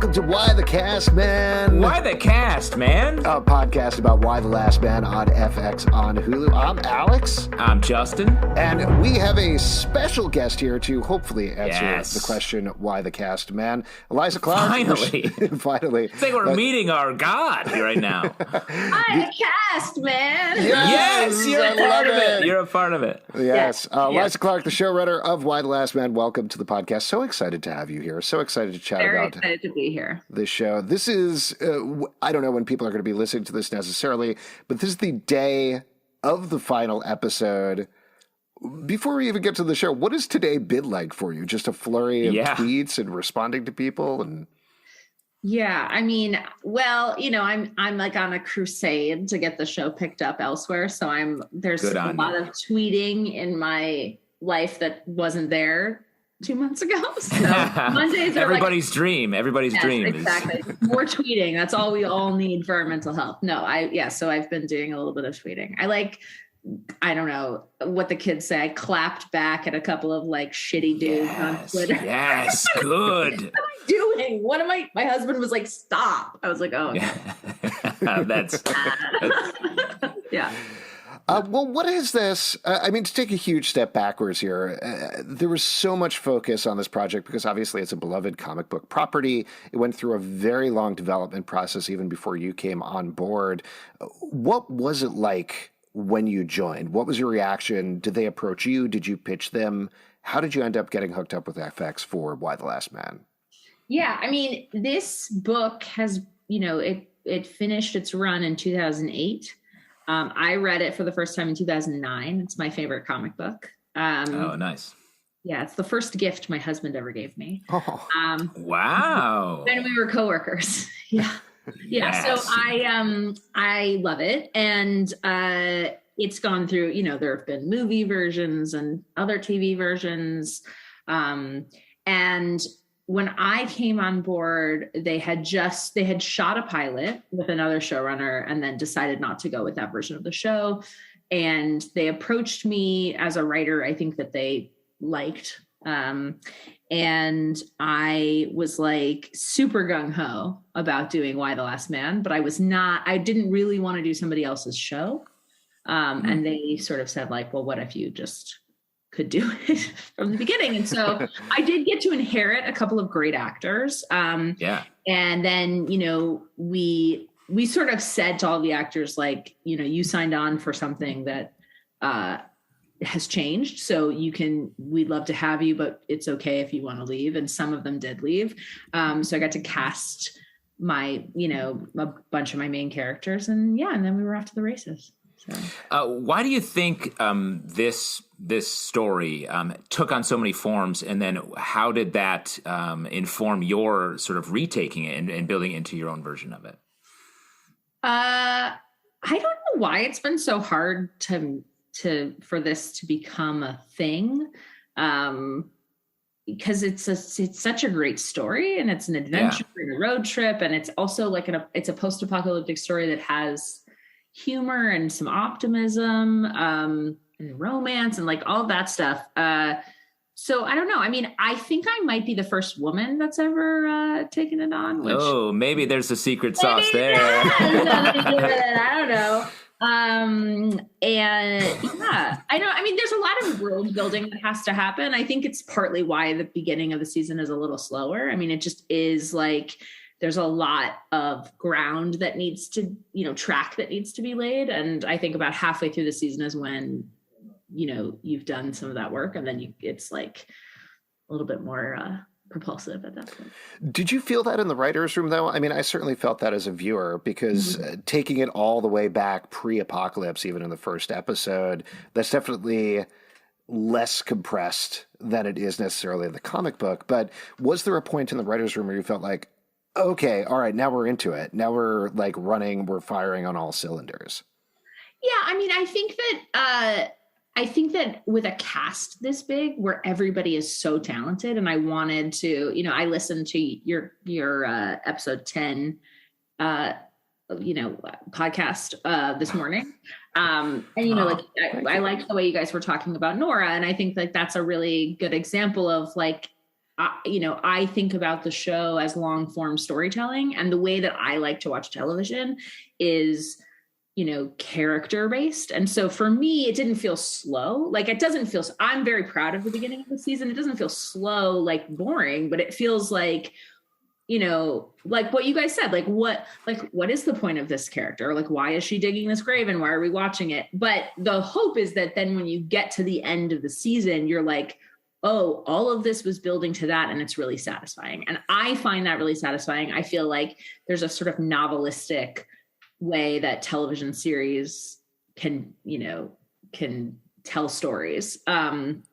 welcome to Why the Cast Man. Why the Cast Man? A podcast about Why the Last Man on FX on Hulu. I'm Alex. I'm Justin. And we have a special guest here to hopefully answer the question, Why the Cast Man? Eliza Clark. Finally. Finally. It's like we're meeting our God here right now. Why the Cast Man? Yes, you're a part of it. You're a part of it. Yes. Eliza Clark, the showrunner of Why the Last Man. Welcome to the podcast. So excited to have you here. So excited to chat Very about excited to be here. this show. This is, I don't know when people are going to be listening to this necessarily, but this is the day of the final episode. Before we even get to the show, what has today been like for you? Just a flurry of tweets and responding to people? And yeah, I mean, well, you know, I'm like on a crusade to get the show picked up elsewhere. So there's a lot of tweeting in my life that wasn't there 2 months ago. So Mondays are everybody's dream. Everybody's dream. Exactly. More tweeting. That's all we all need for our mental health. So I've been doing a little bit of tweeting. I don't know what the kids say. I clapped back at a couple of like shitty dudes on Twitter. Yes, good. What am I doing? My husband was like, stop. I was like, oh. That's yeah. Well, what is this? To take a huge step backwards here, there was so much focus on this project because obviously it's a beloved comic book property. It went through a very long development process even before you came on board. What was it like when you joined? What was your reaction? Did they approach you? Did you pitch them? How did you end up getting hooked up with FX for Why the Last Man? Yeah, I mean, this book has, it finished its run in 2008. I read it for the first time in 2009. It's my favorite comic book. Oh, nice. Yeah, it's the first gift my husband ever gave me. Oh. Wow. And we were coworkers. Yeah. Yeah. Yes. So I love it. And it's gone through, there have been movie versions and other TV versions. And when I came on board, they had shot a pilot with another showrunner and then decided not to go with that version of the show. And they approached me as a writer, I think that they liked. And I was like super gung-ho about doing Why the Last Man, but I didn't really want to do somebody else's show. And they sort of said like, well, what if you just could do it from the beginning? And so I did get to inherit a couple of great actors. And then, we sort of said to all the actors, like, you signed on for something that has changed. So we'd love to have you, but it's okay if you want to leave. And some of them did leave. So I got to cast a bunch of my main characters and then we were off to the races. So. Why do you think this story took on so many forms, and then how did that inform your sort of retaking it and building into your own version of it? I don't know why it's been so hard for this to become a thing, because it's such a great story and it's an adventure and a road trip, and it's also like it's a post-apocalyptic story that has humor and some optimism and romance and like all that stuff. So I don't know. I mean, I think I might be the first woman that's ever taken it on. Maybe there's a secret sauce there. I don't know. And I know. I mean, there's a lot of world building that has to happen. I think it's partly why the beginning of the season is a little slower. I mean, it just is like, there's a lot of ground that needs to, track that needs to be laid. And I think about halfway through the season is when, you've done some of that work. And then it's like a little bit more propulsive at that point. Did you feel that in the writer's room, though? I mean, I certainly felt that as a viewer because taking it all the way back pre-apocalypse, even in the first episode, that's definitely less compressed than it is necessarily in the comic book. But was there a point in the writer's room where you felt like, okay, all right, now we're into it. Now we're like we're firing on all cylinders. Yeah, I mean, I think that with a cast this big, where everybody is so talented, and I wanted to, I listened to your episode 10, podcast this morning, and I liked the way you guys were talking about Nora, and I think that that's a really good example of like I think about the show as long form storytelling, and the way that I like to watch television is, character based. And so for me, it didn't feel slow. Like it doesn't feel, I'm very proud of the beginning of the season. It doesn't feel slow, like boring, but it feels like, like what you guys said, what is the point of this character? Like, why is she digging this grave and why are we watching it? But the hope is that then when you get to the end of the season, you're like, oh, all of this was building to that. And it's really satisfying. And I find that really satisfying. I feel like there's a sort of novelistic way that television series can tell stories. But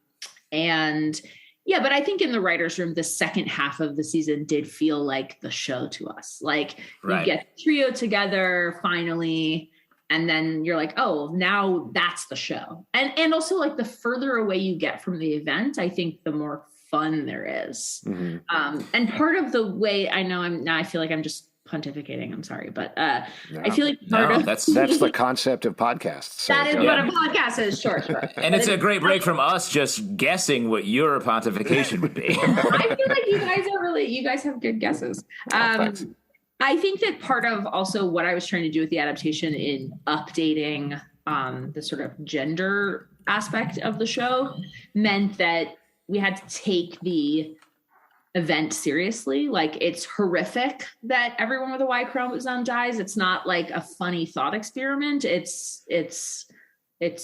I think in the writer's room, the second half of the season did feel like the show to us. Like you get the trio together finally, and then you're like, oh, now that's the show. And also like the further away you get from the event, I think the more fun there is. Mm-hmm. And part of the way I feel like I'm just pontificating. I'm sorry, but I feel like that's the concept of podcasts. So that is what a podcast is. Sure. And it's a great break from us just guessing what your pontification would be. I feel like you guys have good guesses. I think that part of also what I was trying to do with the adaptation in updating the sort of gender aspect of the show meant that we had to take the event seriously. Like it's horrific that everyone with a Y chromosome dies. It's not like a funny thought experiment. It's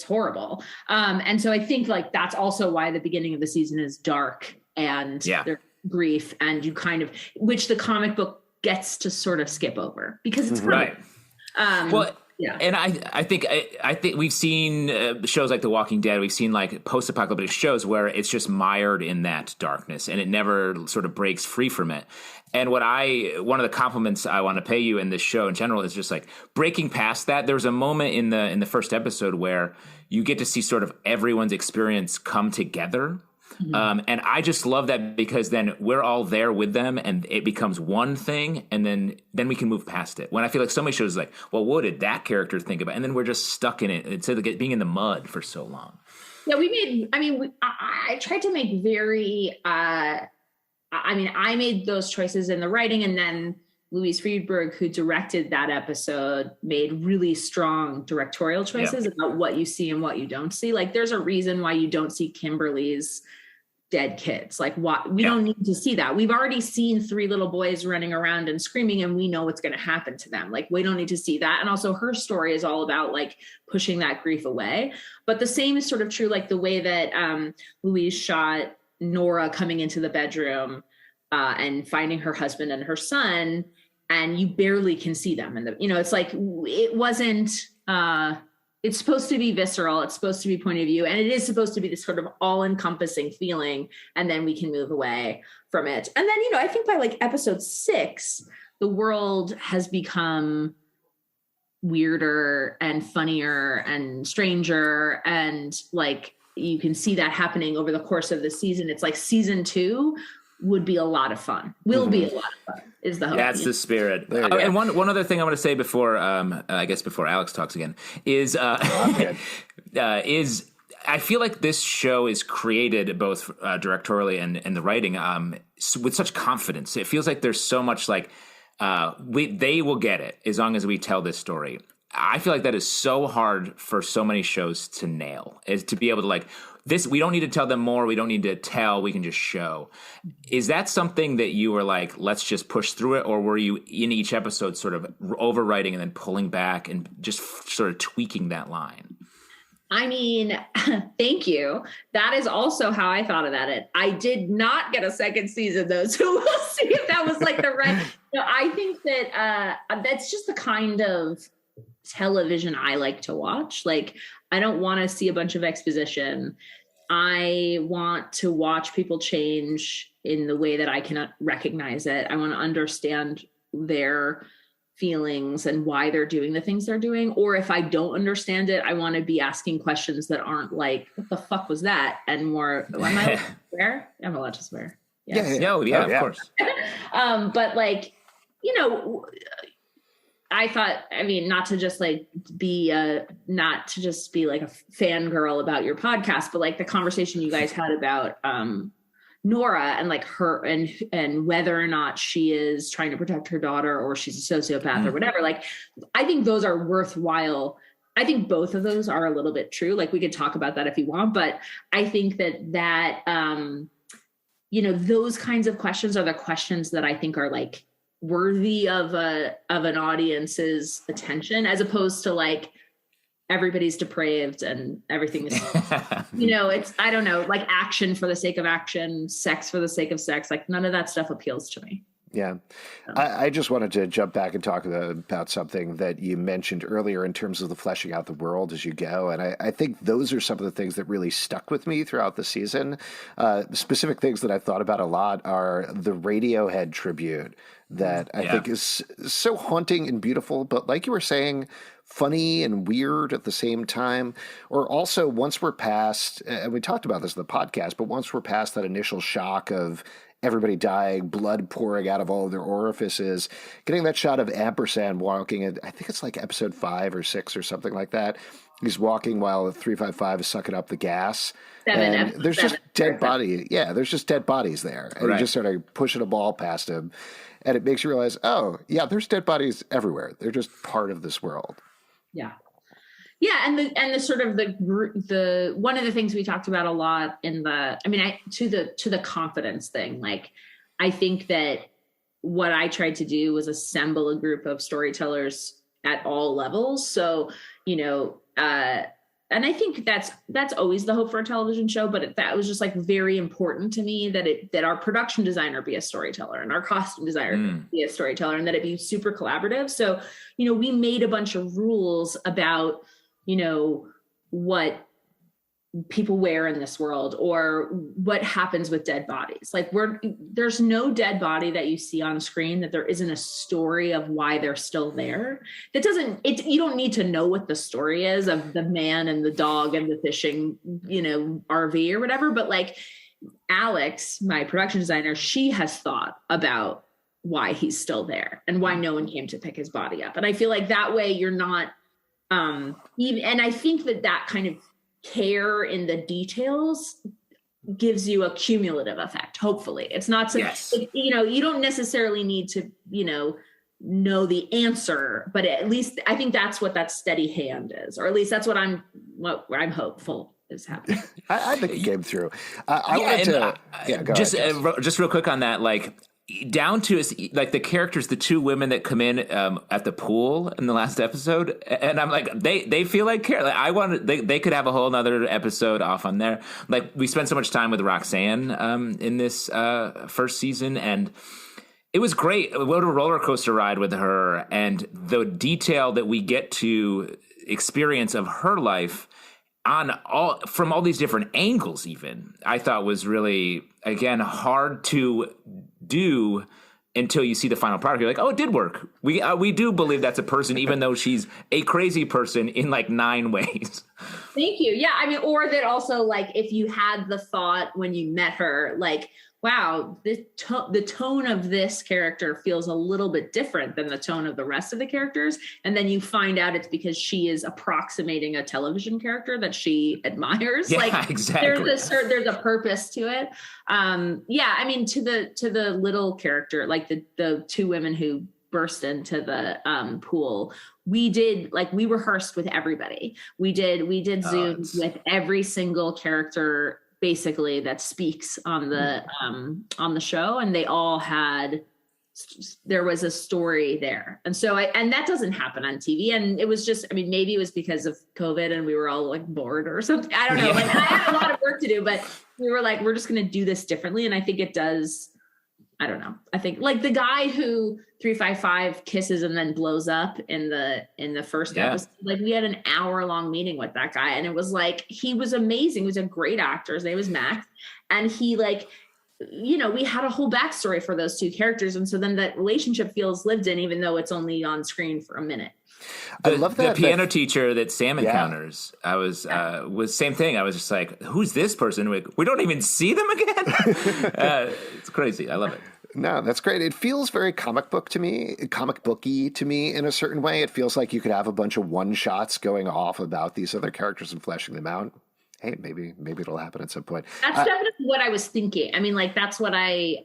horrible. And so I think like that's also why the beginning of the season is dark and there's grief, and you kind of, which the comic book gets to sort of skip over because it's right. And I think we've seen shows like The Walking Dead. We've seen like post-apocalyptic shows where it's just mired in that darkness and it never sort of breaks free from it. And one of the compliments I want to pay you in this show in general is just like breaking past that. There's a moment in the first episode where you get to see sort of everyone's experience come together. Mm-hmm. And I just love that because then we're all there with them and it becomes one thing, and then we can move past it. When I feel like so many shows like, well, what did that character think about? And then we're just stuck in it instead of being in the mud for so long. Yeah, I tried to make I made those choices in the writing, and then Louise Friedberg, who directed that episode, made really strong directorial choices about what you see and what you don't see. Like there's a reason why you don't see Kimberly's dead kids. Like we don't need to see that. We've already seen 3 little boys running around and screaming, and we know what's going to happen to them. Like we don't need to see that. And also her story is all about like pushing that grief away. But the same is sort of true, like the way that Louise shot Nora coming into the bedroom and finding her husband and her son, and you barely can see them. And it's like, it wasn't, it's supposed to be visceral. It's supposed to be point of view. And it is supposed to be this sort of all encompassing feeling. And then we can move away from it. And then, I think by like episode 6, the world has become weirder and funnier and stranger. And like, you can see that happening over the course of the season. It's like season 2 would be a lot of fun. Will be a lot of fun is the hope. That's the spirit. And one other thing I want to say before, before Alex talks again is I feel like this show is created both directorially and the writing with such confidence. It feels like there's so much like they will get it as long as we tell this story. I feel like that is so hard for so many shows to nail, is to be able to like this. We don't need to tell them more. We don't need to tell. We can just show. Is that something that you were like, let's just push through it? Or were you in each episode sort of overwriting and then pulling back and just sort of tweaking that line? I mean, thank you. That is also how I thought about it. I did not get a second season though, so we'll see if that was like the right. I think that that's just the kind of television I like to watch. Like, I don't want to see a bunch of exposition. I want to watch people change in the way that I can recognize it. I want to understand their feelings and why they're doing the things they're doing. Or if I don't understand it, I want to be asking questions that aren't like, what the fuck was that? And more, am I allowed to swear? I'm allowed to swear. Yes. Yeah, of course. But like, I thought, not to just be like a fangirl about your podcast, but like the conversation you guys had about Nora and like her and whether or not she is trying to protect her daughter or she's a sociopath or whatever. Like, I think those are worthwhile. I think both of those are a little bit true. Like, we could talk about that if you want, but I think that those kinds of questions are the questions that I think are like worthy of an audience's attention, as opposed to like, everybody's depraved and everything is, it's, I don't know, like action for the sake of action, sex for the sake of sex. Like, none of that stuff appeals to me. Yeah. I just wanted to jump back and talk about something that you mentioned earlier in terms of the fleshing out the world as you go. And I think those are some of the things that really stuck with me throughout the season. Specific things that I've thought about a lot are the Radiohead tribute that I think is so haunting and beautiful, but like you were saying, funny and weird at the same time. Or also, once we're past, and we talked about this in the podcast, but once we're past that initial shock of everybody dying, blood pouring out of all of their orifices, getting that shot of Ampersand walking, I think it's like episode 5 or 6 or something like that. He's walking while 355 is sucking up the gas. There's just dead body. Yeah, there's just dead bodies there. And you just sort of pushing a ball past him. And it makes you realize, oh, yeah, there's dead bodies everywhere. They're just part of this world. Yeah. Yeah, and the sort of the one of the things we talked about a lot to the confidence thing. Like, I think that what I tried to do was assemble a group of storytellers at all levels. So, and I think that's always the hope for a television show, but that was just like very important to me that our production designer be a storyteller and our costume designer be a storyteller, and that it be super collaborative. So, we made a bunch of rules about, what people wear in this world or what happens with dead bodies. Like, there's no dead body that you see on screen that there isn't a story of why they're still there. You don't need to know what the story is of the man and the dog and the fishing, RV or whatever. But like Alex, my production designer, she has thought about why he's still there and why no one came to pick his body up. And I feel like that way you're not, and I think that kind of care in the details gives you a cumulative effect. Hopefully it's not so, you don't necessarily need to, know the answer, but at least I think that's what that steady hand is, or at least that's what I'm hopeful is happening. I think it came through. I wanted to just real quick on that, like, down to like the characters, the two women that come in at the pool in the last episode, and I'm like, they feel like care. Like, they could have a whole nother episode off on there. Like, we spent so much time with Roxanne in this first season, and it was great. We went on a roller coaster ride with her, and the detail that we get to experience of her life from all these different angles, even, I thought was really, again, hard to do until you see the final product. You're like, oh, it did work. We do believe that's a person, even though she's a crazy person in like 9 ways. Thank you. Yeah, I mean, or that also, like, if you had the thought when you met her, like, wow, the tone of this character feels a little bit different than the tone of the rest of the characters. And then you find out it's because she is approximating a television character that she admires. Yeah, like, exactly. There's a purpose to it. I mean, to the little character, like the two women who burst into the pool, we rehearsed with everybody. We did Zooms with every single character basically that speaks on the show, and they all there was a story there. And so and that doesn't happen on TV. And it was just, I mean, maybe it was because of COVID and we were all like bored or something. I don't know. Like, I had a lot of work to do, but we were like, we're just going to do this differently. And I think it does. I don't know. I think like the guy who 355 kisses and then blows up in the first episode, like, we had an hour-long meeting with that guy, and it was like, he was amazing. He was a great actor. His name was Max. And he, like, we had a whole backstory for those two characters. And so then that relationship feels lived in, even though it's only on screen for a minute. I love that. The piano teacher that Sam encounters, I was same thing. I was just like, who's this person? We don't even see them again. It's crazy. I love it. No, that's great. It feels very comic booky to me in a certain way. It feels like you could have a bunch of one shots going off about these other characters and fleshing them out. hey, maybe it'll happen at some point. That's definitely what I was thinking. I mean, like, that's what I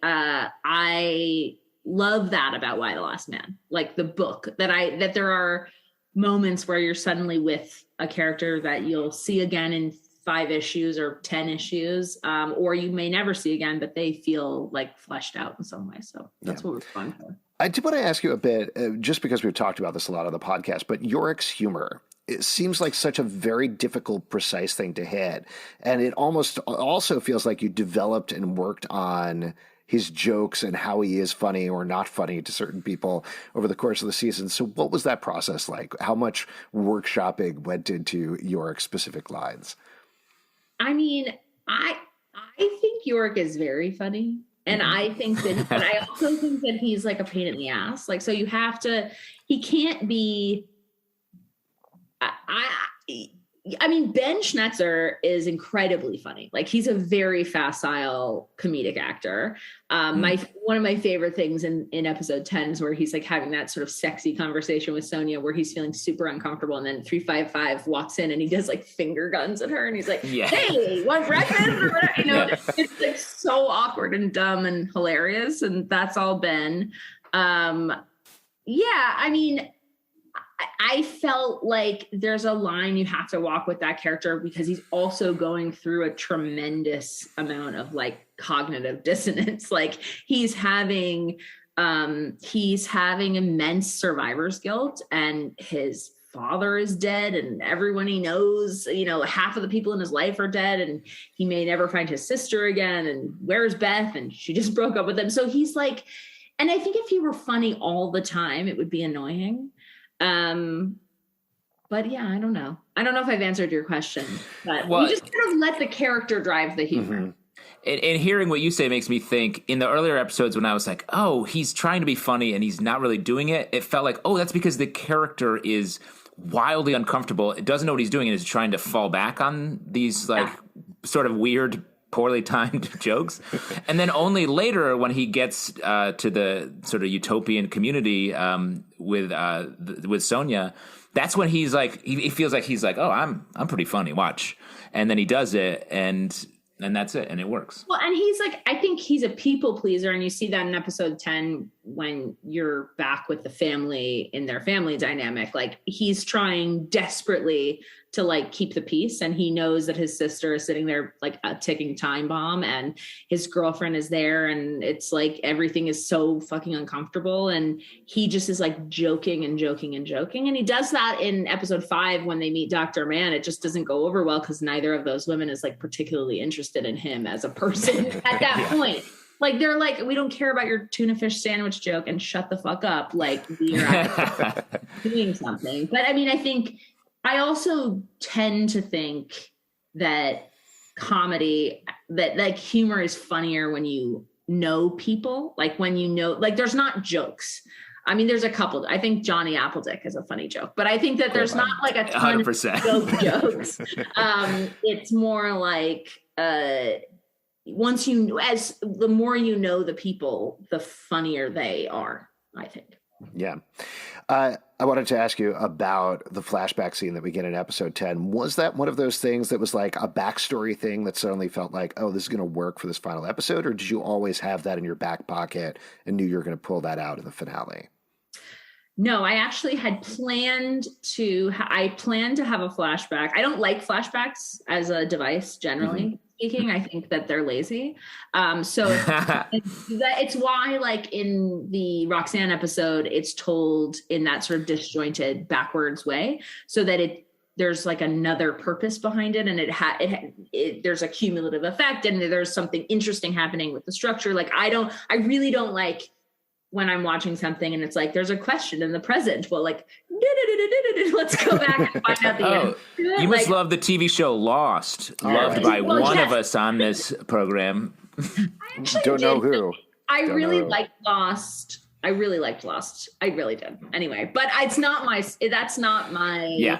love that about Why the Last Man, like the book, that there are moments where you're suddenly with a character that you'll see again in 5 issues or 10 issues, or you may never see again, but they feel like fleshed out in some way. So that's what we're fun for. I did want to ask you a bit, just because we've talked about this a lot on the podcast, but Yorick's humor, it seems like such a very difficult, precise thing to hit. And it almost also feels like you developed and worked on his jokes and how he is funny or not funny to certain people over the course of the season. So what was that process like? How much workshopping went into Yorick's specific lines? I mean, I think Yorick is very funny. And I think that, but I also think that he's like a pain in the ass. Like, so you have to, he can't be, I mean, Ben Schnetzer is incredibly funny. Like, he's a very facile comedic actor. One of my favorite things in episode 10 is where he's like having that sort of sexy conversation with Sonia, where he's feeling super uncomfortable, and then 355 walks in and he does like finger guns at her, and he's like, "Hey, want breakfast?" Or whatever. You know, it's like so awkward and dumb and hilarious, and that's all Ben. I mean, I felt like there's a line you have to walk with that character, because he's also going through a tremendous amount of like cognitive dissonance. Like, he's having immense survivor's guilt, and his father is dead, and everyone he knows, you know, half of the people in his life are dead, and he may never find his sister again. And where's Beth? And she just broke up with him. So he's like, and I think if he were funny all the time, it would be annoying. But yeah, I don't know. I don't know if I've answered your question, but you just kind of let the character drive the humor. Mm-hmm. And hearing what you say makes me think, in the earlier episodes when I was like, oh, he's trying to be funny and he's not really doing it, it felt like, oh, that's because the character is wildly uncomfortable. It doesn't know what he's doing and is trying to fall back on these like sort of weird, poorly timed jokes. And then only later, when he gets to the sort of utopian community with Sonia, that's when he's like, he feels like he's like, oh, I'm pretty funny, watch. And then he does it, and that's it, and it works. Well, and he's like, I think he's a people pleaser, and you see that in episode 10 when you're back with the family in their family dynamic. Like, he's trying desperately to like keep the peace, and he knows that his sister is sitting there like a ticking time bomb, and his girlfriend is there, and it's like everything is so fucking uncomfortable, and he just is like joking, and he does that in episode 5 when they meet Dr. Mann. It just doesn't go over well because neither of those women is like particularly interested in him as a person at that point. Like, they're like, we don't care about your tuna fish sandwich joke, and shut the fuck up. Like, we're doing something. But I mean, I think I also tend to think that comedy, that like humor is funnier when you know people, like when you know, like there's not jokes. I mean, there's a couple. I think Johnny Appledick is a funny joke, but I think that there's not like a ton 100%. of jokes. It's more like the more you know the people, the funnier they are, I think. Yeah. I wanted to ask you about the flashback scene that we get in episode 10. Was that one of those things that was like a backstory thing that suddenly felt like, oh, this is going to work for this final episode? Or did you always have that in your back pocket and knew you were going to pull that out in the finale? No, I actually had planned to have a flashback. I don't like flashbacks as a device generally. Speaking, I think that they're lazy. So it's why, like in the Roxanne episode, it's told in that sort of disjointed backwards way, so that there's like another purpose behind it, and there's a cumulative effect, and there's something interesting happening with the structure. Like, I really don't like when I'm watching something and it's like, there's a question in the present. Well, like, let's go back and find out the answer. You must love the TV show Lost, loved by one of us on this program. I don't know who. I really liked Lost. I really did. Anyway, but that's not my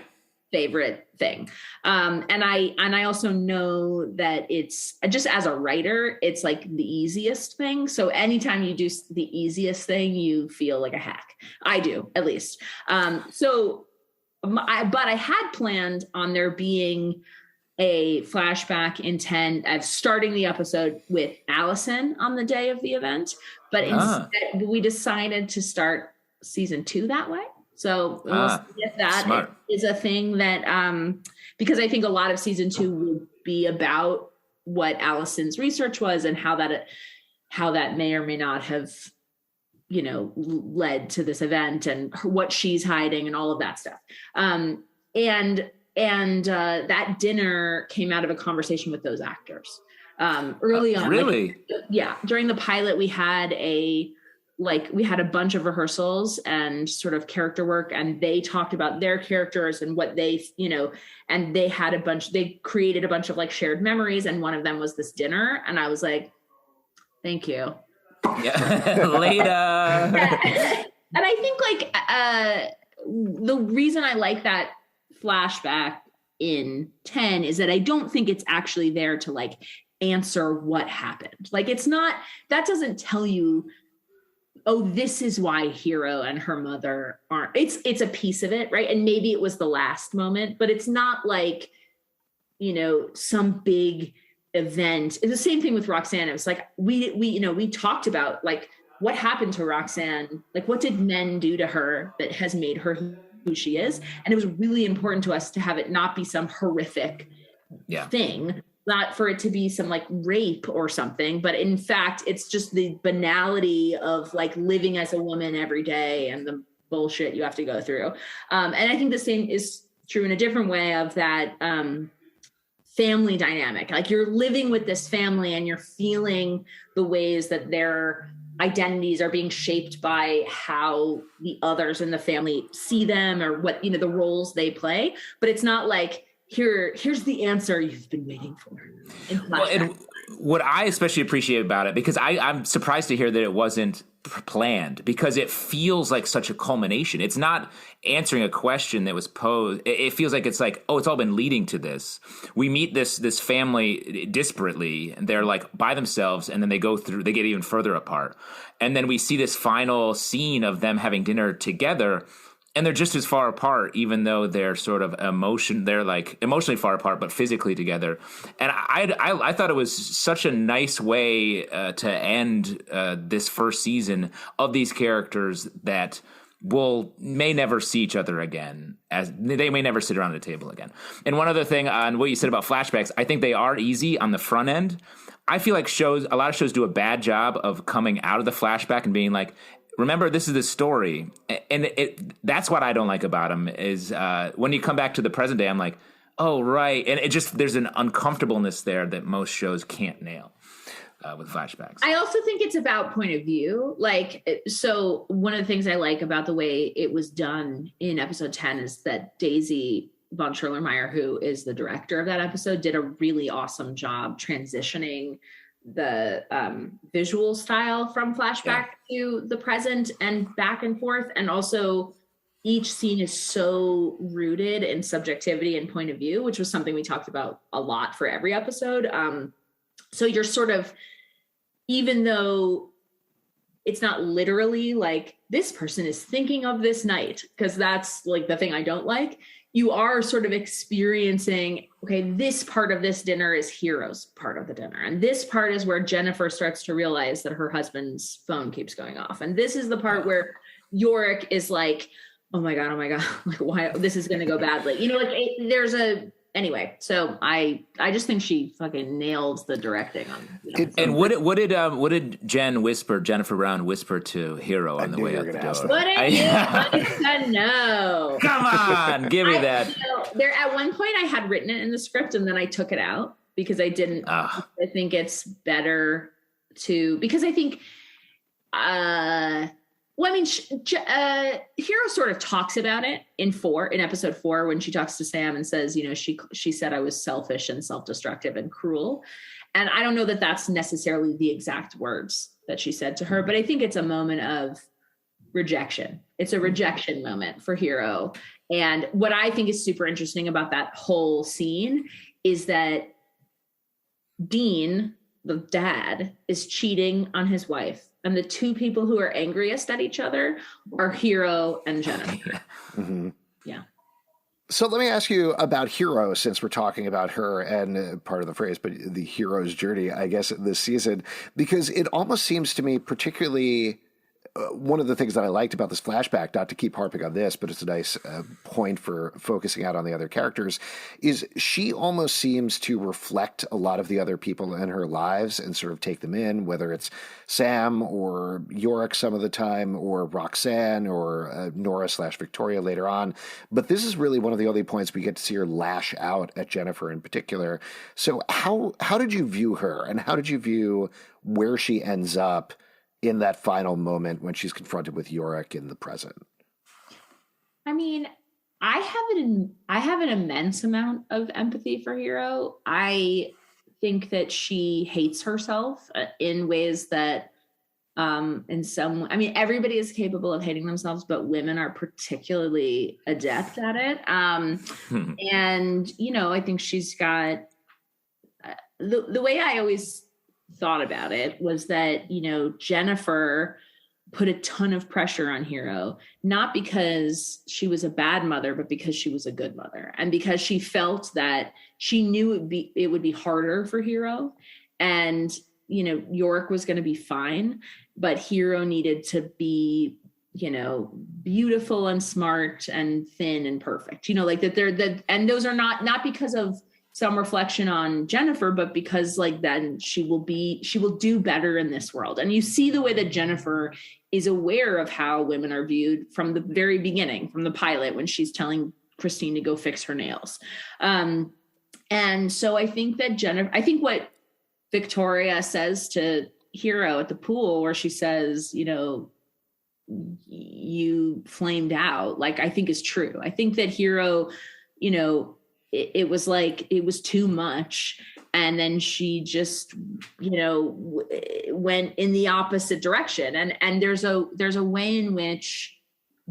favorite thing. And I also know that it's just, as a writer, it's like the easiest thing. So anytime you do the easiest thing, you feel like a hack. I do, at least. But I had planned on there being a flashback intent of starting the episode with Allison on the day of the event, but instead we decided to start season 2 that way. So we'll see if that is a thing that, because I think a lot of season 2 will be about what Allison's research was and how that may or may not have, led to this event and what she's hiding and all of that stuff. And that dinner came out of a conversation with those actors early on. Really? During the pilot, we had a bunch of rehearsals and sort of character work, and they talked about their characters and what they, and they created a bunch of like shared memories. And one of them was this dinner. And I was like, thank you. Yeah. Later. And I think the reason I like that flashback in 10 is that I don't think it's actually there to like answer what happened. Like it's not, that doesn't tell you, oh, this is why Hero and her mother aren't, it's a piece of it, right? And maybe it was the last moment, but it's not like, some big event. It's the same thing with Roxanne. It was like, we talked about like what happened to Roxanne, like what did men do to her that has made her who she is? And it was really important to us to have it not be some horrific thing, not for it to be some like rape or something, but in fact, it's just the banality of like living as a woman every day and the bullshit you have to go through. And I think the same is true in a different way of that family dynamic. Like you're living with this family and you're feeling the ways that their identities are being shaped by how the others in the family see them or what, the roles they play. But it's not like, here's the answer you've been waiting for. And what I especially appreciate about it, because I'm surprised to hear that it wasn't planned, because it feels like such a culmination. It's not answering a question that was posed. It feels like it's like, oh, it's all been leading to this. We meet this family disparately, and they're like by themselves, and then they get even further apart. And then we see this final scene of them having dinner together, and they're just as far apart, even though they're sort of they're like emotionally far apart, but physically together. And I thought it was such a nice way to end this first season of these characters that may never see each other again, as they may never sit around a table again. And one other thing on what you said about flashbacks, I think they are easy on the front end. I feel like a lot of shows do a bad job of coming out of the flashback and being like, remember, this is the story. And that's what I don't like about them is when you come back to the present day, I'm like, oh, right. And there's an uncomfortableness there that most shows can't nail with flashbacks. I also think it's about point of view. Like, so one of the things I like about the way it was done in episode 10 is that Daisy von Schurlermeyer, who is the director of that episode, did a really awesome job transitioning the visual style from flashback to the present and back and forth. And also each scene is so rooted in subjectivity and point of view, which was something we talked about a lot for every episode. So you're sort of, even though it's not literally like this person is thinking of this night, because that's like the thing I don't like, you are sort of experiencing, okay, this part of this dinner is Hero's part of the dinner. And this part is where Jennifer starts to realize that her husband's phone keeps going off. And this is the part where Yorick is like, oh my God, like why this is going to go badly. Anyway, so I just think she fucking nailed the directing on. And what did Jennifer Brown whisper to Hero on the way out the door? What did you know? Come on, give me that. There at one point I had written it in the script and then I took it out because I didn't. I think it's better because I think. Well, I mean, Hero sort of talks about it in episode 4, when she talks to Sam and says, she said I was selfish and self-destructive and cruel. And I don't know that that's necessarily the exact words that she said to her, but I think it's a moment of rejection. It's a rejection moment for Hero. And what I think is super interesting about that whole scene is that Dean, the dad, is cheating on his wife. And the two people who are angriest at each other are Hero and Jennifer. Mm-hmm. Yeah. So let me ask you about Hero, since we're talking about her and part of the phrase, but the hero's journey, I guess, this season, because it almost seems to me particularly one of the things that I liked about this flashback, not to keep harping on this, but it's a nice point for focusing out on the other characters, is she almost seems to reflect a lot of the other people in her lives and sort of take them in, whether it's Sam or Yorick some of the time, or Roxanne or Nora/Victoria later on. But this is really one of the only points we get to see her lash out at Jennifer in particular. So how did you view her, and how did you view where she ends up in that final moment when she's confronted with Yorick in the present? I mean, I have an immense amount of empathy for Hero. I think that she hates herself in ways that everybody is capable of hating themselves, but women are particularly adept at it. And, I think she's got the way I always thought about it was that, Jennifer put a ton of pressure on Hero, not because she was a bad mother, but because she was a good mother. And because she felt that she knew it would be harder for Hero, and, Yorick was going to be fine, but Hero needed to be, beautiful and smart and thin and perfect, and those are not because of some reflection on Jennifer, but because then she will do better in this world. And you see the way that Jennifer is aware of how women are viewed from the very beginning, from the pilot, when she's telling Christine to go fix her nails. And so I think that what Victoria says to Hero at the pool, where she says, you flamed out, I think is true. I think that Hero, it was too much. And then she just, went in the opposite direction. And there's a way in which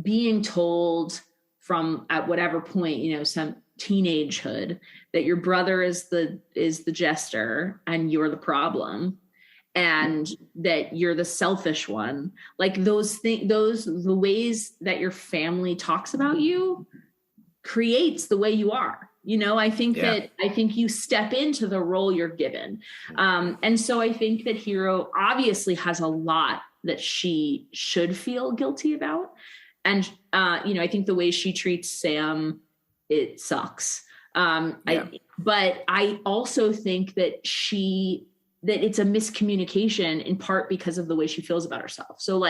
being told from at whatever point, some teenagehood, that your brother is the jester and you're the problem, and that you're the selfish one, the ways that your family talks about you creates the way you are. I think you step into the role you're given. And so I think that Hero obviously has a lot that she should feel guilty about. And, I think the way she treats Sam, it sucks. But I also think that it's a miscommunication, in part because of the way she feels about herself. So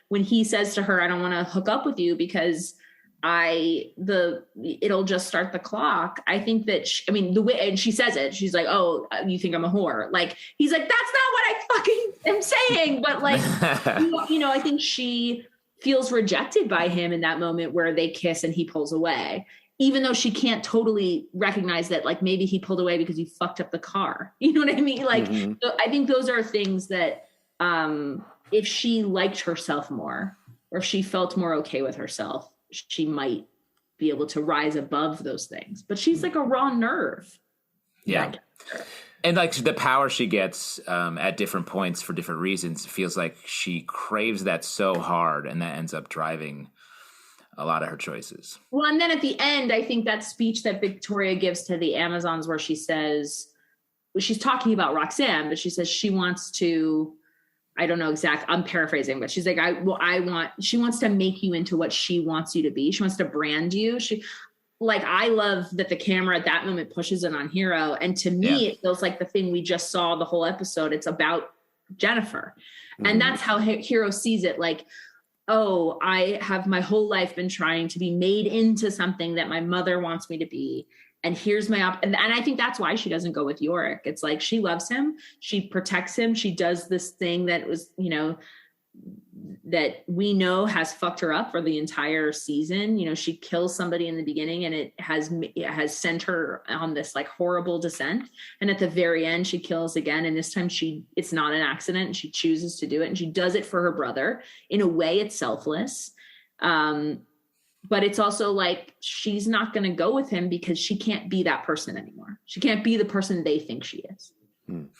when he says to her, I don't want to hook up with you because it'll just start the clock. I think that the way, and she says it, she's like, oh, you think I'm a whore? He's like, that's not what I fucking am saying. But I think she feels rejected by him in that moment where they kiss and he pulls away, even though she can't totally recognize that, maybe he pulled away because he fucked up the car. You know what I mean? So I think those are things that, if she liked herself more, or if she felt more okay with herself, she might be able to rise above those things. But she's like a raw nerve. Yeah. And the power she gets at different points for different reasons, feels like she craves that so hard, and that ends up driving a lot of her choices. Well, and then at the end, I think that speech that Victoria gives to the Amazons, where she says, she's talking about Roxanne, but she says she wants to, I don't know exactly, I'm paraphrasing, but she's like, she wants to make you into what she wants you to be. She wants to brand you. I love that the camera at that moment pushes it on Hero. And to me, it feels like the thing we just saw the whole episode. It's about Jennifer. Mm-hmm. And that's how Hero sees it. Oh, I have my whole life been trying to be made into something that my mother wants me to be. And here's my and I think that's why she doesn't go with Yorick. It's she loves him. She protects him. She does this thing that was, that we know has fucked her up for the entire season. She kills somebody in the beginning, and it has sent her on this horrible descent. And at the very end, she kills again. And this time it's not an accident, and she chooses to do it. And she does it for her brother. In a way, it's selfless. But it's also she's not going to go with him because she can't be that person anymore. She can't be the person they think she is. Can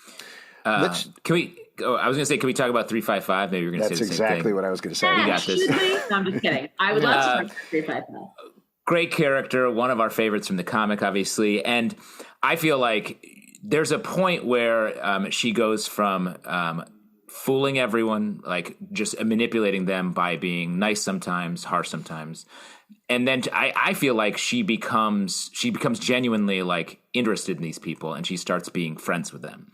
we? I was going to say, can we talk about 355? Maybe you're going to say the same thing. That's exactly what I was going to say. We got this. No, I'm just kidding. I would love to talk about 355. Great character, one of our favorites from the comic, obviously. And I feel like there's a point where she goes from fooling everyone, like just manipulating them by being nice sometimes, harsh sometimes. And then I feel like she becomes genuinely like interested in these people, and she starts being friends with them.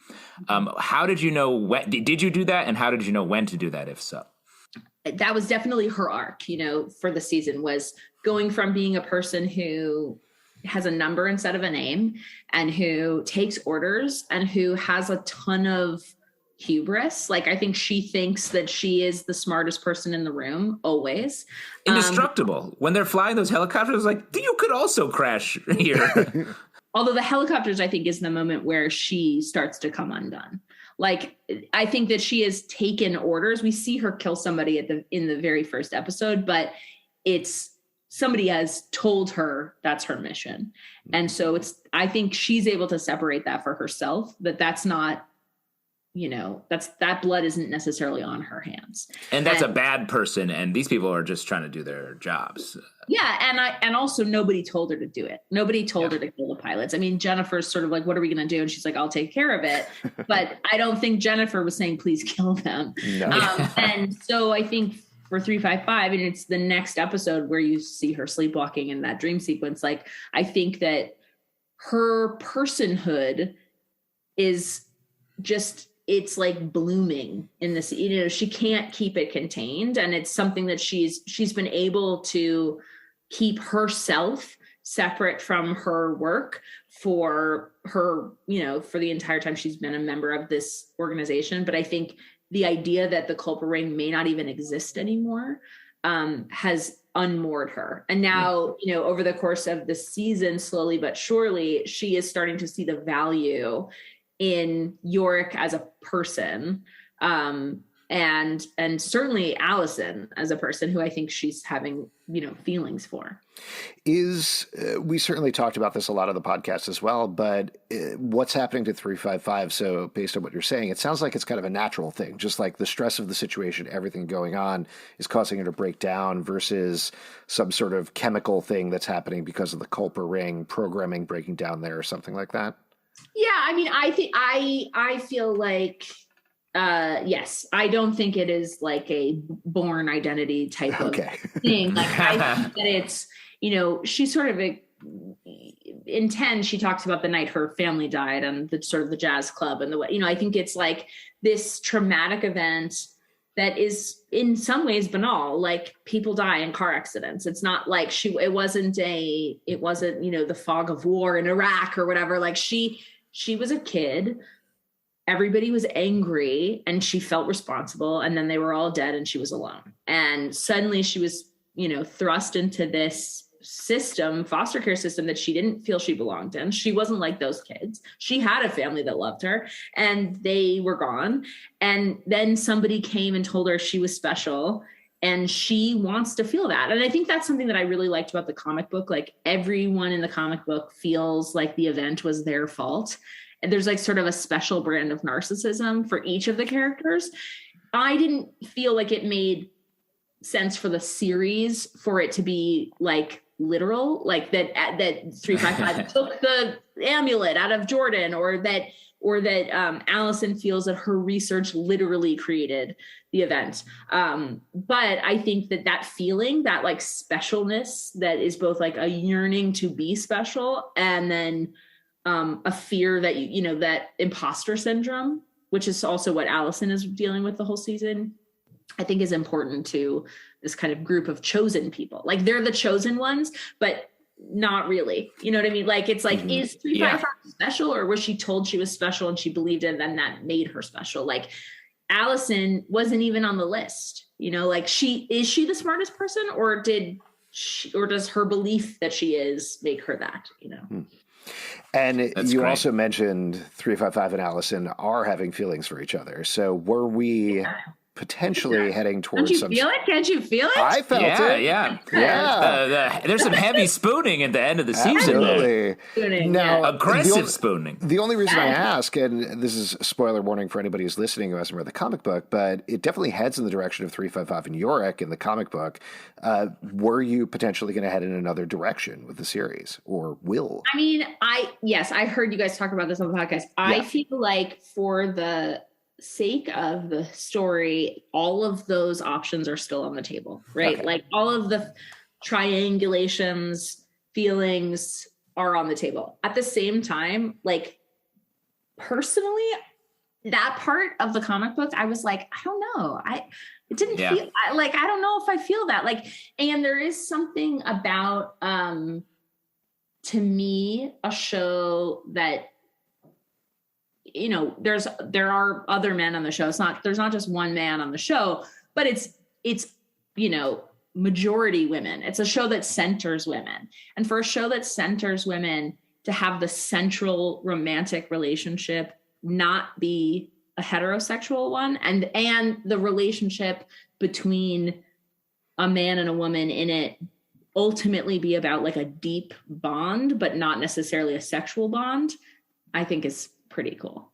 How did you know did you do that? And how did you know when to do that, if so? That was definitely her arc, for the season, was going from being a person who has a number instead of a name and who takes orders and who has a ton of hubris. Like, I think she thinks that she is the smartest person in the room always. Indestructible. When they're flying those helicopters, like, you could also crash here. Although the helicopters, I think, is the moment where she starts to come undone. Like, I think that she has taken orders. We see her kill somebody in the very first episode, but it's somebody has told her that's her mission. And so I think she's able to separate that for herself, that's not, that blood isn't necessarily on her hands. And that's a bad person. And these people are just trying to do their jobs. Yeah. And also nobody told her to do it. Nobody told her to kill the pilots. I mean, Jennifer's sort of like, what are we going to do? And she's like, I'll take care of it. But I don't think Jennifer was saying, please kill them. No. And so I think for 355, and it's the next episode where you see her sleepwalking in that dream sequence. Like, I think that her personhood is just, it's like blooming in this, she can't keep it contained. And it's something that she's been able to keep herself separate from her work for her, for the entire time she's been a member of this organization. But I think the idea that the Culper ring may not even exist anymore has unmoored her. And now, over the course of the season, slowly but surely, she is starting to see the value in Yorick as a person, and certainly Allison as a person who I think she's having, feelings for. We certainly talked about this a lot of the podcast as well, but what's happening to 355? So based on what you're saying, it sounds like it's kind of a natural thing, just like the stress of the situation, everything going on is causing her to break down versus some sort of chemical thing that's happening because of the Culper ring programming breaking down there or something like that. Yeah, I mean, I think I feel like, yes, I don't think it is like a born identity type of thing. Like, I think that it's, she sort of in 10, she talks about the night her family died and the sort of the jazz club and the way, I think it's like this traumatic event that is in some ways banal, like people die in car accidents. It's not like it wasn't the fog of war in Iraq or whatever. Like she was a kid, everybody was angry and she felt responsible, and then they were all dead and she was alone. And suddenly she was, thrust into this system, foster care system, that she didn't feel she belonged in. She wasn't like those kids. She had a family that loved her and they were gone. And then somebody came and told her she was special, and she wants to feel that. And I think that's something that I really liked about the comic book. Like, everyone in the comic book feels like the event was their fault. And there's like sort of a special brand of narcissism for each of the characters. I didn't feel like it made sense for the series for it to be like literal, like that 355 took the amulet out of Jordan, or that Allison feels that her research literally created the event. But I think that feeling, that like specialness, that is both like a yearning to be special and then a fear that that imposter syndrome, which is also what Allison is dealing with the whole season, I think is important to this kind of group of chosen people. Like, they're the chosen ones, but not really. You know what I mean? Like, it's like, is 355 special, or was she told she was special and she believed it, and then that made her special? Like, Allison wasn't even on the list. Like, is she the smartest person, or does her belief that she is make her that? And That's you great. also mentioned 355 and Allison are having feelings for each other. So were we potentially heading towards Don't you feel it? Can't you feel it? I felt it. Yeah. There's some heavy spooning at the end of the season. Absolutely. Now, aggressive spooning. The only reason I ask, and this is a spoiler warning for anybody who's listening who hasn't read the comic book, but it definitely heads in the direction of 355 and Yorick in the comic book. Were you potentially going to head in another direction with the series, or will? I mean, I heard you guys talk about this on the podcast. I feel like for the sake of the story, all of those options are still on the table, right? Okay. Like all of the triangulations, feelings are on the table. At the same time, like personally, that part of the comic book, I was like, I don't know. It didn't feel I don't know if I feel that. Like, and there is something about, to me, a show that, you know, there are other men on the show. There's not just one man on the show, but it's, you know, majority women. It's a show that centers women. And for a show that centers women to have the central romantic relationship not be a heterosexual one, and the relationship between a man and a woman in it ultimately be about like a deep bond, but not necessarily a sexual bond, I think is pretty cool.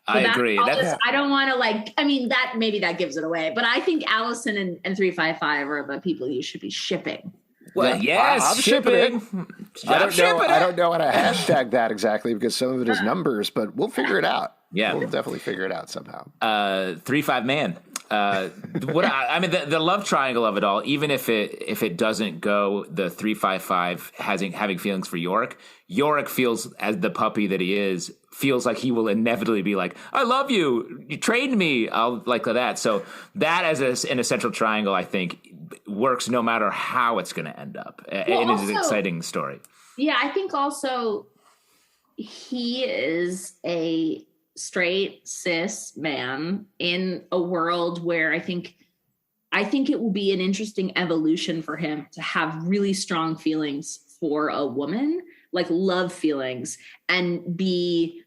I agree. I don't want to maybe that gives it away, but I think Allison and 355 are the people you should be shipping. Well, yes, I'm shipping. I don't know how to hashtag that exactly because some of it is numbers, but we'll figure it out. Yeah, we'll definitely figure it out somehow. 3-5 man. The love triangle of it all, even if it doesn't go the 355 having feelings for Yorick feels, as the puppy that he is, feels like he will inevitably be like, I love you, you trained me, I'll like that. So that in a central triangle, I think works no matter how it's going to end up. It is an exciting story. Yeah, I think also he is a straight cis man in a world where I think it will be an interesting evolution for him to have really strong feelings for a woman, like love feelings, and be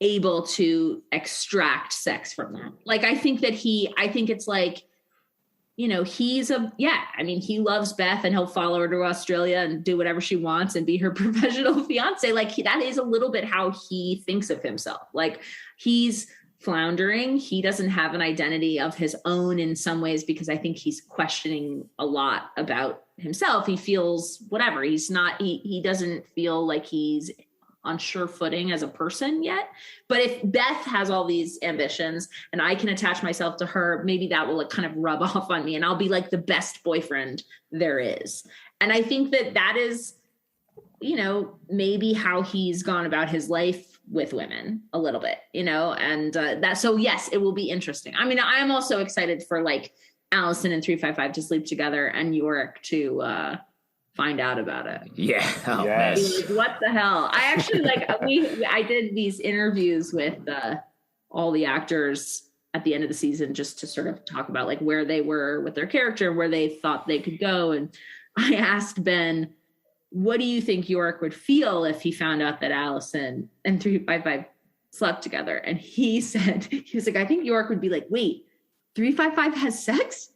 able to extract sex from that. Like, I think it's like, you know, he loves Beth and he'll follow her to Australia and do whatever she wants and be her professional fiance. Like, that is a little bit how he thinks of himself. Like, he's floundering. He doesn't have an identity of his own in some ways because I think he's questioning a lot about himself. He feels whatever. He doesn't feel like he's on sure footing as a person yet. But if Beth has all these ambitions and I can attach myself to her, maybe that will like kind of rub off on me and I'll be like the best boyfriend there is. And I think that is, you know, maybe how he's gone about his life with women a little bit, you know, and so yes, it will be interesting. I mean, I am also excited for like Allison and 355 to sleep together and Yorick to find out about it. Yeah. Oh, yes. Like, what the hell? I actually I did these interviews with all the actors at the end of the season just to sort of talk about like where they were with their character and where they thought they could go. And I asked Ben, what do you think Yorick would feel if he found out that Allison and 355 slept together? And he was like, I think Yorick would be like, wait, 355 has sex?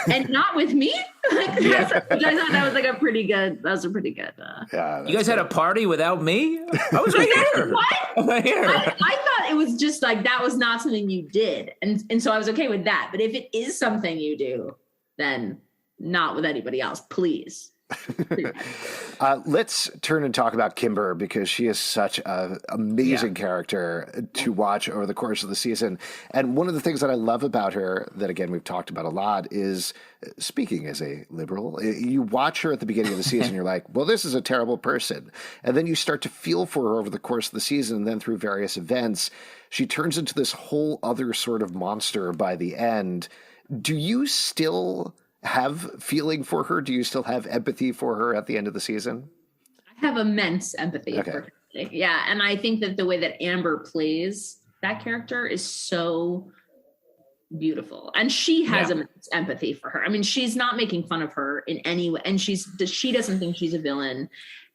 And not with me. I thought that was a pretty good. You guys had a party without me? I was right here. What? Right here. I thought it was just like that was not something you did, and so I was okay with that. But if it is something you do, then not with anybody else, please. Let's turn and talk about Kimber because she is such an amazing character to watch over the course of the season. And one of the things that I love about her that, again, we've talked about a lot is, speaking as a liberal, you watch her at the beginning of the season, you're like, well, this is a terrible person. And then you start to feel for her over the course of the season. And then through various events, she turns into this whole other sort of monster by the end. Do you still have feeling for her? Do you still have empathy for her at the end of the season? I have immense empathy for her. Yeah. And I think that the way that Amber plays that character is so beautiful. And she has immense empathy for her. I mean, she's not making fun of her in any way. And she doesn't think she's a villain.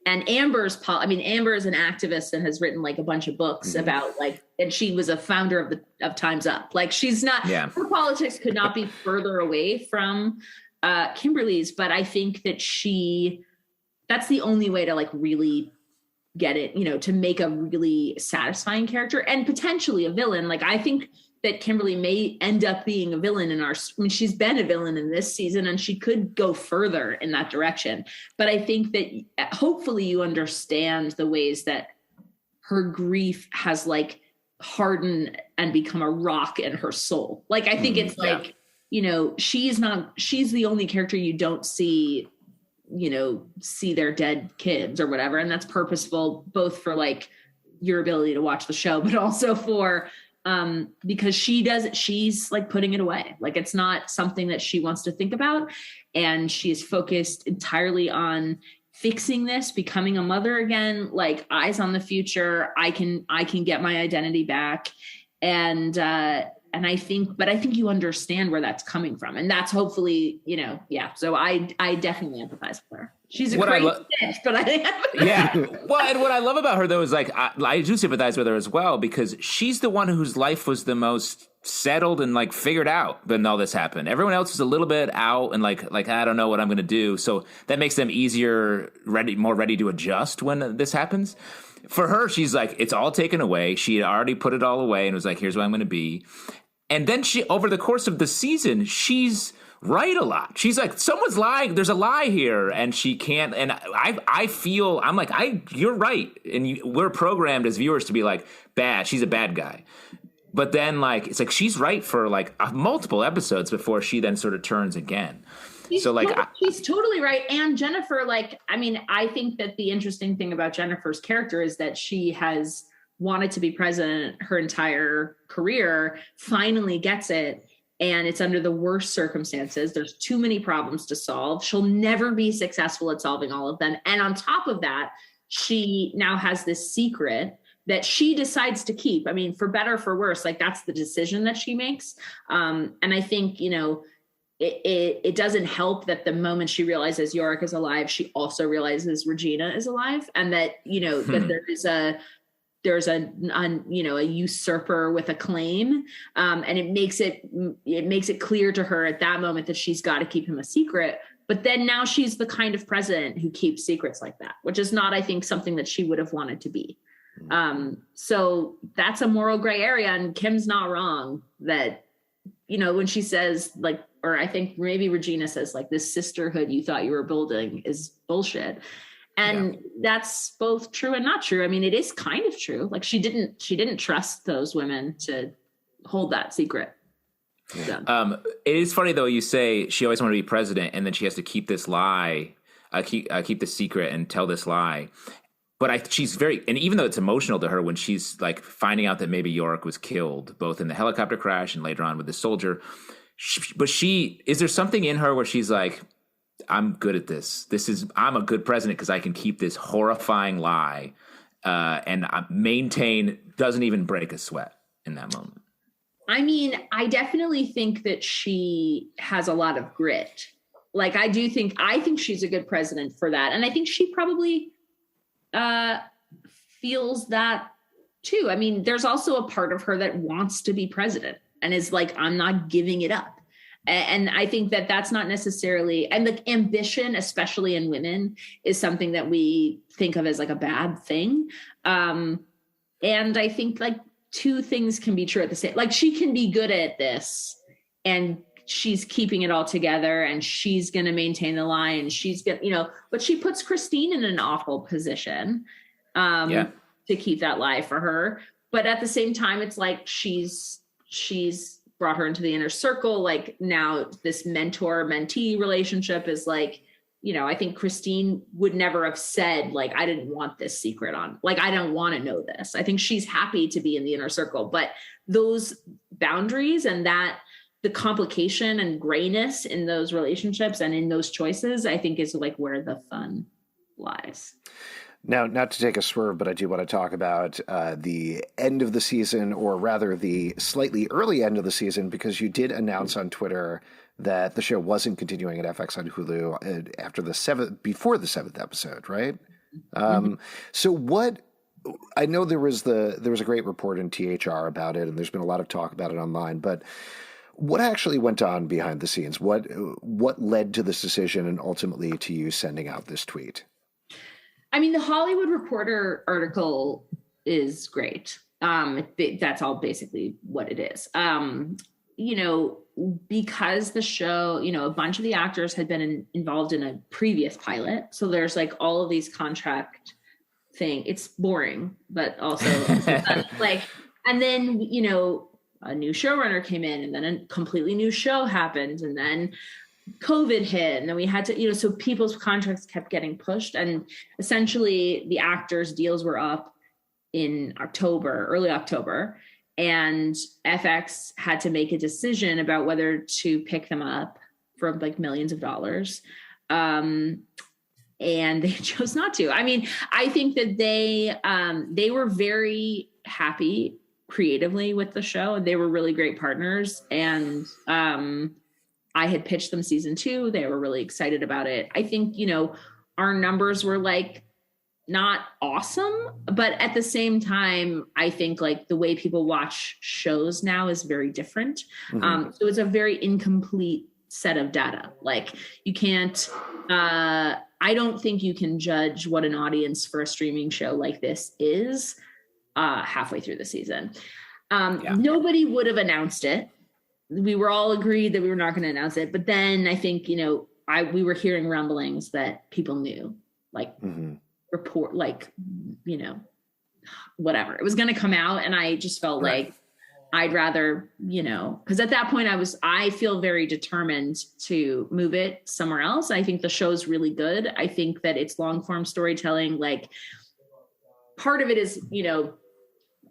Amber is an activist and has written like a bunch of books about like, and she was a founder of Time's Up. Like she's not, her politics could not be further away from Kimberly's, but I think that that's the only way to like really get it, you know, to make a really satisfying character and potentially a villain. Like I think that Kimberly may end up being a villain she's been a villain in this season and she could go further in that direction. But I think that hopefully you understand the ways that her grief has like hardened and become a rock in her soul. Like, I think it's like, you know, she's the only character you don't see their dead kids or whatever. And that's purposeful both for like your ability to watch the show, but also for, because she's like putting it away. Like it's not something that she wants to think about. And she is focused entirely on fixing this, becoming a mother again, like eyes on the future. I can get my identity back. And I think you understand where that's coming from. And that's hopefully, you know, so I definitely empathize with her. She's a crazy bitch, but Well, and what I love about her though is like I do sympathize with her as well because she's the one whose life was the most settled and like figured out when all this happened. Everyone else was a little bit out and like I don't know what I'm going to do. So that makes them more ready to adjust when this happens. For her, she's like, it's all taken away. She had already put it all away and was like, here's what I'm going to be. And then she, over the course of the season, she's right a lot. She's like, someone's lying. There's a lie here. And she can't. And I feel, I'm like, you're right. And we're programmed as viewers to be like, bad. She's a bad guy. But then like, it's like, she's right for like multiple episodes before she then sort of turns again. She's totally right. And Jennifer, like, I mean, I think that the interesting thing about Jennifer's character is that she has wanted to be president her entire career, finally gets it. And it's under the worst circumstances. There's too many problems to solve. She'll never be successful at solving all of them. And on top of that, she now has this secret that she decides to keep. I mean, for better or for worse, like that's the decision that she makes. And I think, you know, it doesn't help that the moment she realizes Yorick is alive, she also realizes Regina is alive, and that, you know, that there's a usurper with a claim, and it makes it clear to her at that moment that she's got to keep him a secret. But then now she's the kind of president who keeps secrets like that, which is not, I think, something that she would have wanted to be. So that's a moral gray area, and Kim's not wrong that, you know, when she says like, or I think maybe Regina says like, this sisterhood you thought you were building is bullshit. And that's both true and not true. I mean, it is kind of true. Like she didn't trust those women to hold that secret. Yeah. It is funny though. You say she always wanted to be president, and then she has to keep this lie, keep the secret and tell this lie. But she's and even though it's emotional to her when she's like finding out that maybe Yorick was killed, both in the helicopter crash and later on with the soldier. Is there something in her where she's like, I'm good at this. I'm a good president because I can keep this horrifying lie and maintain, doesn't even break a sweat in that moment. I mean, I definitely think that she has a lot of grit. Like I think she's a good president for that. And I think she probably feels that too. I mean, there's also a part of her that wants to be president and is like, I'm not giving it up. And I think that that's not necessarily, and the ambition, especially in women, is something that we think of as like a bad thing. And I think like two things can be true at the same, like she can be good at this and she's keeping it all together and she's going to maintain the line. She's going to, you know, but she puts Christine in an awful position to keep that lie for her. But at the same time, it's like she's brought her into the inner circle. Like now this mentor-mentee relationship is like, you know, I think Christine would never have said like, I didn't want this secret on, like, I don't want to know this. I think she's happy to be in the inner circle, but those boundaries and that the complication and grayness in those relationships and in those choices, I think is like where the fun lies. Now, not to take a swerve, but I do want to talk about the end of the season, or rather the slightly early end of the season, because you did announce on Twitter that the show wasn't continuing at FX on Hulu before the seventh episode, right? So what? I know there was a great report in THR about it, and there's been a lot of talk about it online. But what actually went on behind the scenes? What led to this decision, and ultimately to you sending out this tweet? I mean, the Hollywood Reporter article is great. That's all basically what it is. Because the show, a bunch of the actors had been involved in a previous pilot. So there's like all of these contract thing. It's boring, but also and then, a new showrunner came in, and then a completely new show happened, and then COVID hit, and then we had to, so people's contracts kept getting pushed, and essentially the actors' deals were up in early October, and FX had to make a decision about whether to pick them up for like millions of dollars. And they chose not to. I mean, I think that they were very happy creatively with the show, and they were really great partners. And I had pitched them season 2. They were really excited about it. I think, our numbers were like not awesome, but at the same time, I think like the way people watch shows now is very different. So it's a very incomplete set of data. Like you can't, I don't think you can judge what an audience for a streaming show like this is halfway through the season. Nobody would have announced it. We were all agreed that we were not going to announce it. But then I think, we were hearing rumblings that people knew, like report, like, whatever. It was going to come out. And I just felt like I'd rather, because at that point I feel very determined to move it somewhere else. I think the show's really good. I think that it's long form storytelling. Like part of it is,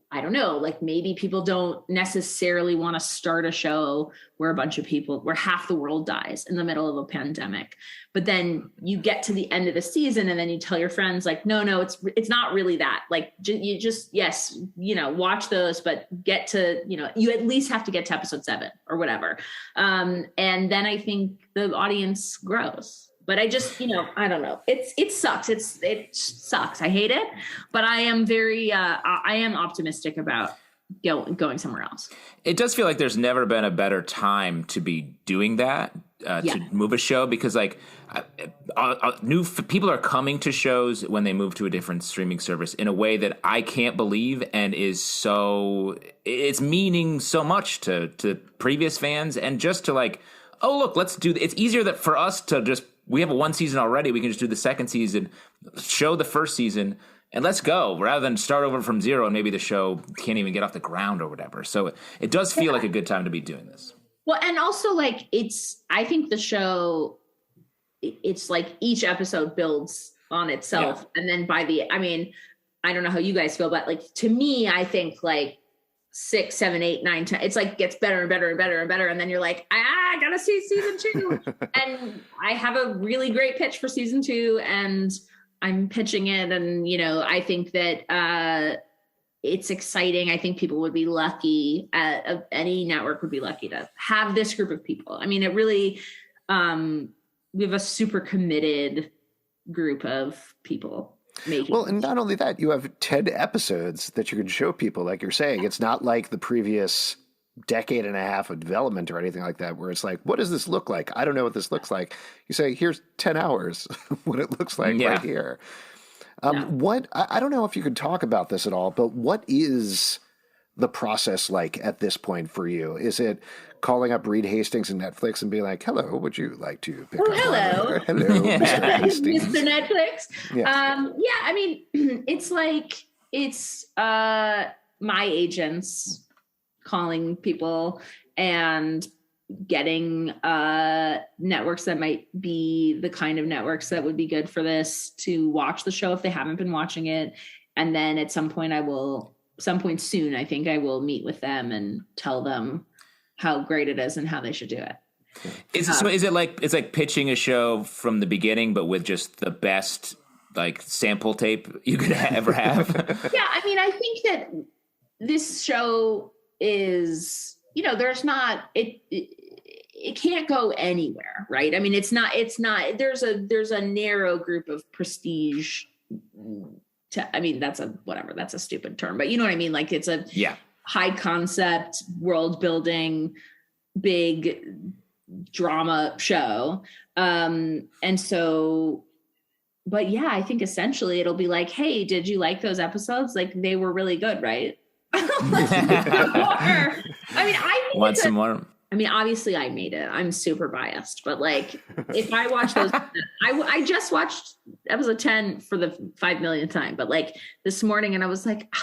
I don't know, like maybe people don't necessarily want to start a show where where half the world dies in the middle of a pandemic. But then you get to the end of the season and then you tell your friends like, no, it's not really that. Like you just, yes, watch those, but get to, you at least have to get to episode 7 or whatever. And then I think the audience grows. But I just, I don't know. It sucks. It sucks. I hate it. But I am I am optimistic about going somewhere else. It does feel like there's never been a better time to be doing that, to move a show, because like new people are coming to shows when they move to a different streaming service in a way that I can't believe, and it's meaning so much to previous fans, and just to like, oh, look, let's do it's easier that for us to just, we have one season already. We can just do the second season, show the first season, and let's go, rather than start over from zero and maybe the show can't even get off the ground or whatever. So it does feel like a good time to be doing this. Well, and also like I think the show, it's like each episode builds on itself. Yeah. And then I don't know how you guys feel, but like to me, I think like 6, 7, 8, 9, 10. It's like gets better and better and better and better. And then you're like, I gotta see season 2. And I have a really great pitch for season 2 and I'm pitching it. And, I think that it's exciting. I think people would be lucky, any network would be lucky to have this group of people. I mean, it really, we have a super committed group of people. Well, and not only that, you have 10 episodes that you can show people, like you're saying. It's not like the previous decade and a half of development or anything like that, where it's like, what does this look like? I don't know what this looks like. You say, here's 10 hours, what it looks like right here. I don't know if you could talk about this at all, but what is the process like at this point for you? Is it calling up Reed Hastings and Netflix and being like, hello, would you like to pick up? Hello. Hello, Mr. Hastings. Mr. Netflix. Yes. I mean, it's my agents calling people and getting networks that might be the kind of networks that would be good for this to watch the show if they haven't been watching it. And then at some point soon, I think I will meet with them and tell them how great it is and how they should do it. Is it like, it's like pitching a show from the beginning, but with just the best like sample tape you could ever have? Yeah. I mean, I think that this show is, there's not, it can't go anywhere. Right. I mean, it's not, there's a narrow group of prestige that's a stupid term, but you know what I mean? Like it's a high concept, world building, big drama show. And so, but yeah, I think essentially it'll be like, hey, did you like those episodes? Like they were really good, right? I think want some more. I mean, obviously I made it. I'm super biased, but like if I watch those, I just watched episode 10 for the 5 millionth time, but like this morning and I was like,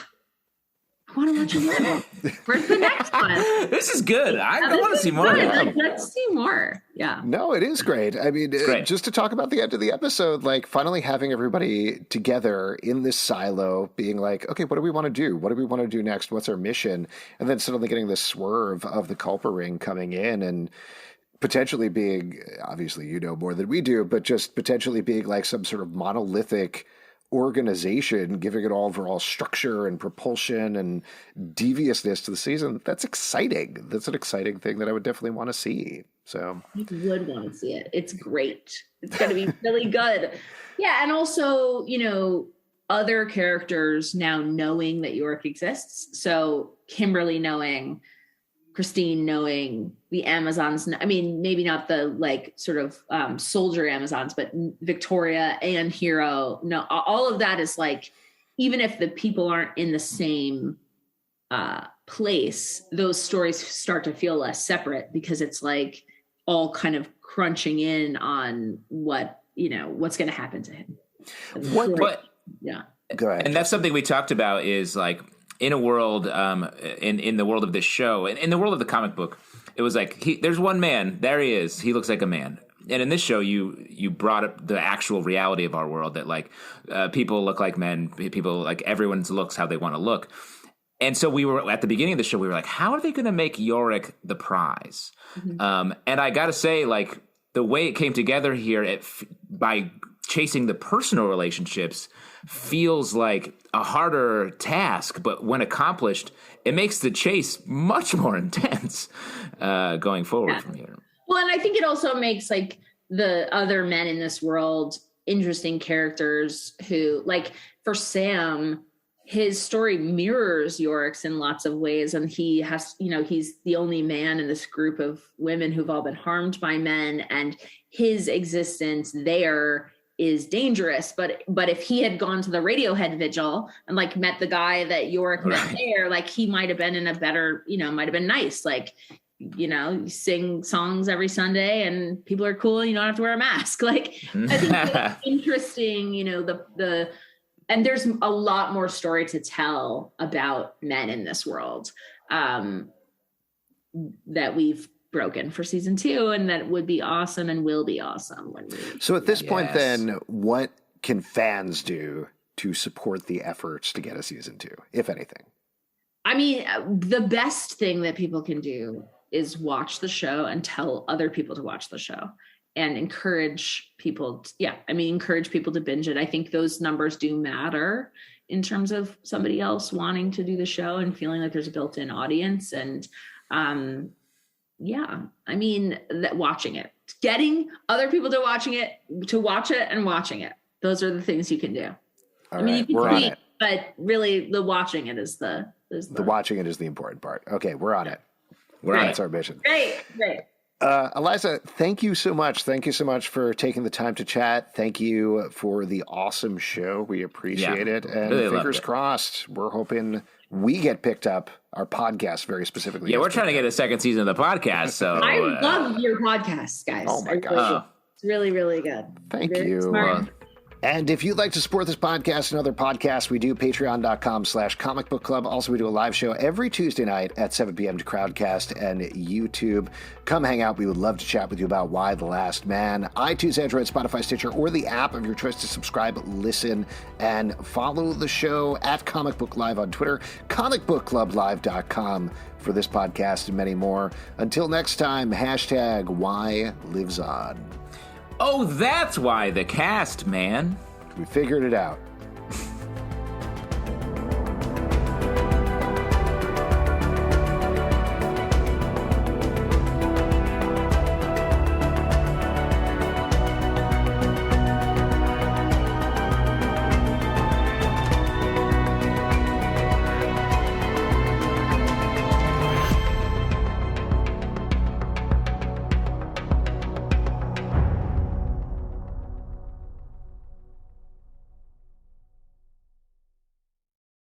I want to watch more. Where's the next one? This is good. I want to see more. Like, let's see more. Yeah. No, it is great. I mean, just to talk about the end of the episode, like finally having everybody together in this silo, being like, okay, what do we want to do? What do we want to do next? What's our mission? And then suddenly getting this swerve of the Culper ring coming in and potentially being, obviously, you know more than we do, but just potentially being like some sort of monolithic organization, giving it overall structure and propulsion and deviousness to the season. That's exciting. That's an exciting thing that I would definitely want to see. So you would want to see it. It's great. It's going to be really good. Yeah. And also, you know, other characters now knowing that Yorick exists. So Kimberly knowing, Christine knowing, the Amazons, I mean, maybe not the like sort of soldier Amazons, but Victoria and Hero. No, all of that is like, even if the people aren't in the same place, those stories start to feel less separate because it's like all kind of crunching in on what, you know, what's going to happen to him. Yeah. Go ahead. And that's something we talked about is like, in a world, in the world of this show, in the world of the comic book, it was like, there's one man, there he is, he looks like a man. And in this show, you brought up the actual reality of our world that like people look like men, people like everyone's looks how they want to look. And so we were at the beginning of the show, we were like, how are they going to make Yorick the prize? Mm-hmm. And I got to say, like the way it came together here by chasing the personal relationships feels like a harder task, but when accomplished, it makes the chase much more intense going forward from here. Well, and I think it also makes like the other men in this world interesting characters who, like for Sam, his story mirrors Yorick's in lots of ways. And he has, you know, he's the only man in this group of women who've all been harmed by men, and his existence there is dangerous. But if he had gone to the Radiohead vigil and like met the guy that Yorick met there, like he might have been in a better, you know, might have been nice. Like, you know, you sing songs every Sunday and people are cool and you don't have to wear a mask. Like, I think it's interesting, you know, and there's a lot more story to tell about men in this world that we've broken for season 2, and that would be awesome and will be awesome when we. So at this point, then, what can fans do to support the efforts to get a season 2, if anything? I mean, the best thing that people can do is watch the show and tell other people to watch the show and encourage people. Encourage people to binge it. I think those numbers do matter in terms of somebody else wanting to do the show and feeling like there's a built-in audience. And watching it, getting other people to watch it and watching it. Those are the things you can do. You can tweet, but really the watching it is the watching it is the important part. Okay, we're on it. That's our mission. Great. Eliza, thank you so much. Thank you so much for taking the time to chat. Thank you for the awesome show. We appreciate it. And really fingers crossed, we're hoping we get picked up, our podcast very specifically. Yeah, we're trying to get a second season of the podcast. So I love your podcast, guys. Oh my gosh. It's really, really good. Thank you. And if you'd like to support this podcast and other podcasts, we do patreon.com/Comic Book Club. Also, we do a live show every Tuesday night at 7 p.m. to Crowdcast and YouTube. Come hang out. We would love to chat with you about Why the Last Man. iTunes, Android, Spotify, Stitcher, or the app of your choice to subscribe, listen, and follow the show at Comic Book Live on Twitter, comicbookclublive.com for this podcast and many more. Until next time, #Why Lives On. Oh, that's why the cast, man. We figured it out.